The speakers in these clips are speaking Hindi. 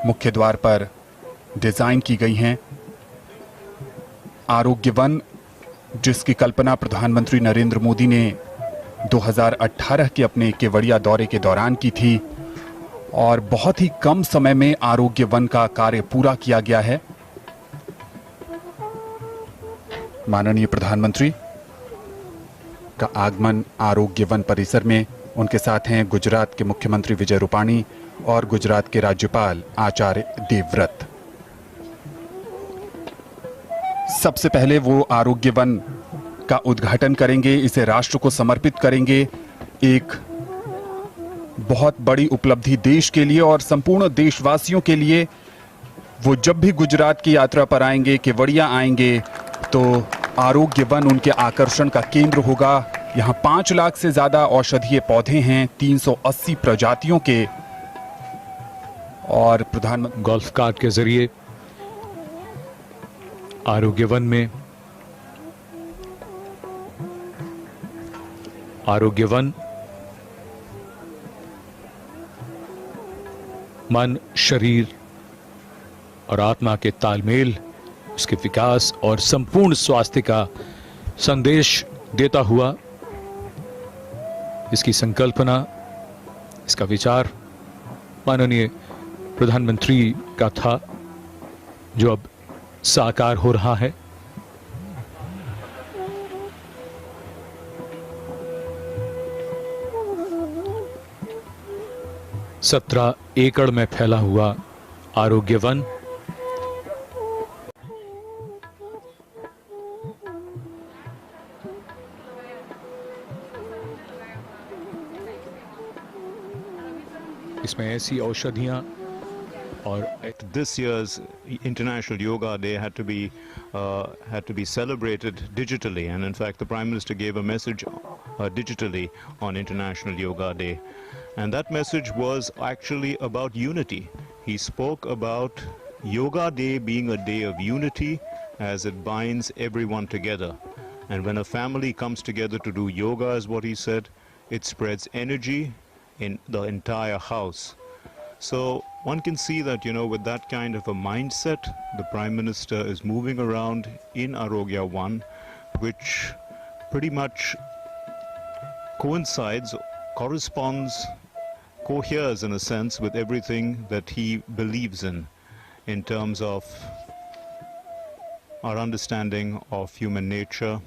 मुख्य द्वार पर डिजाइन की गई हैं। आरोग्य वन, जिसकी कल्पना प्रधानमंत्री नरेंद्र मोदी ने 2018 के अपने केवड़िया दौरे के दौरान की थी और बहुत ही कम समय में आरोग्य वन का कार्य पूरा किया गया है। माननीय प्रधानमंत्री का आगमन आरोग्य वन परिसर में, उनके साथ हैं गुजरात के मुख्यमंत्री विजय रूपाणी और गुजरात के राज्यपाल आचार्य देवव्रत। सबसे पहले वो आरोग्य वन का उद्घाटन करेंगे, इसे राष्ट्र को समर्पित करेंगे। एक बहुत बड़ी उपलब्धि देश के लिए और संपूर्ण देशवासियों के लिए। वो जब भी गुजरात की यात्रा पर आएंगे, केवड़िया आएंगे, तो आरोग्य वन उनके आकर्षण का केंद्र होगा। यहाँ 5 लाख से ज्यादा औषधीय पौधे हैं, 380 प्रजातियों के। और प्रधानमंत्री गोल्फ कार्ट के जरिए आरोग्य वन में आरोग्य वन मन, शरीर और आत्मा के तालमेल, उसके विकास और संपूर्ण स्वास्थ्य का संदेश देता हुआ, इसकी संकल्पना, इसका विचार माननीय प्रधानमंत्री का था, जो अब साकार हो रहा है। सत्रह एकड़ में फैला हुआ आरोग्य वन इसमें ऐसी औषधियां और This year's International Yoga Day had to be celebrated digitally, and in fact the Prime Minister gave a message digitally on International Yoga Day, and that message was actually about unity. He spoke about Yoga Day being a day of unity as it binds everyone together, and when a family comes together to do yoga, as what he said, it spreads energy in the entire house. So one can see that, with that kind of a mindset, the Prime Minister is moving around in Arogya One, which pretty much coincides, corresponds, coheres in a sense with everything that he believes in terms of our understanding of human nature,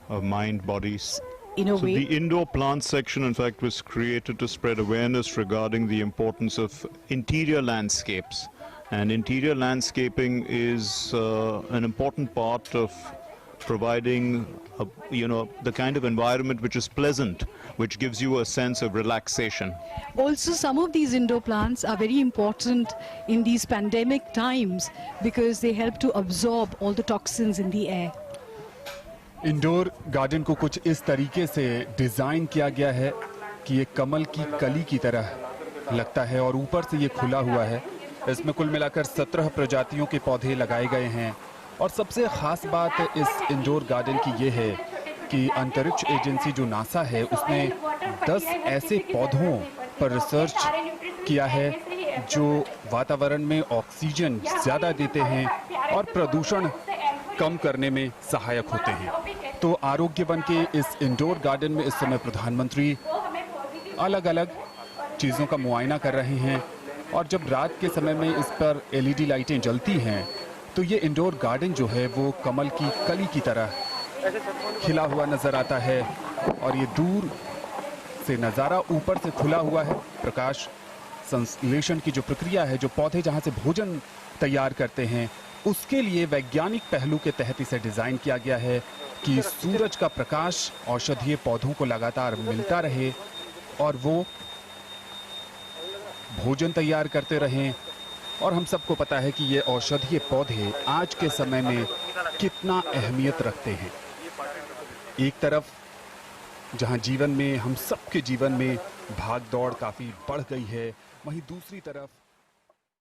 of mind, bodies. So the indoor plant section, in fact, was created to spread awareness regarding the importance of interior landscapes. And interior landscaping is an important part of providing, the kind of environment which is pleasant, which gives you a sense of relaxation. Also, some of these indoor plants are very important in these pandemic times because they help to absorb all the toxins in the air. Indoor garden को कुछ इस तरीके से डिजाइन किया गया है कि ये कमल की कली की तरह लगता है और ऊपर से ये खुला हुआ है। इसमें कुल मिलाकर 17 प्रजातियों के पौधे लगाए गए हैं और सबसे खास बात इस इंडोर गार्डन की ये है कि अंतरिक्ष एजेंसी जो नासा है, उसने 10 ऐसे पौधों पर रिसर्च किया है जो वातावरण में ऑक्सीजन ज्यादा देते हैं और प्रदूषण कम करने में सहायक होते हैं। तो आरोग्य वन के इस इंडोर गार्डन में इस समय प्रधानमंत्री अलग अलग चीज़ों का मुआयना कर रहे हैं और जब रात के समय में इस पर LED लाइटें जलती हैं तो ये इंडोर गार्डन जो है वो कमल की कली की तरह खिला हुआ नजर आता है और ये दूर से नज़ारा ऊपर से खुला हुआ है। प्रकाश संश्लेषण की जो प्रक्रिया है, जो पौधे जहाँ से भोजन तैयार करते हैं, उसके लिए वैज्ञानिक पहलू के तहत इसे डिजाइन किया गया है कि सूरज का प्रकाश औषधीय पौधों को लगातार मिलता रहे और वो भोजन तैयार करते रहें। और हम सबको पता है कि ये औषधीय पौधे आज के समय में कितना अहमियत रखते हैं। एक तरफ जहां जीवन में, हम सबके जीवन में भाग दौड़ काफी बढ़ गई है, वहीं दूसरी तरफ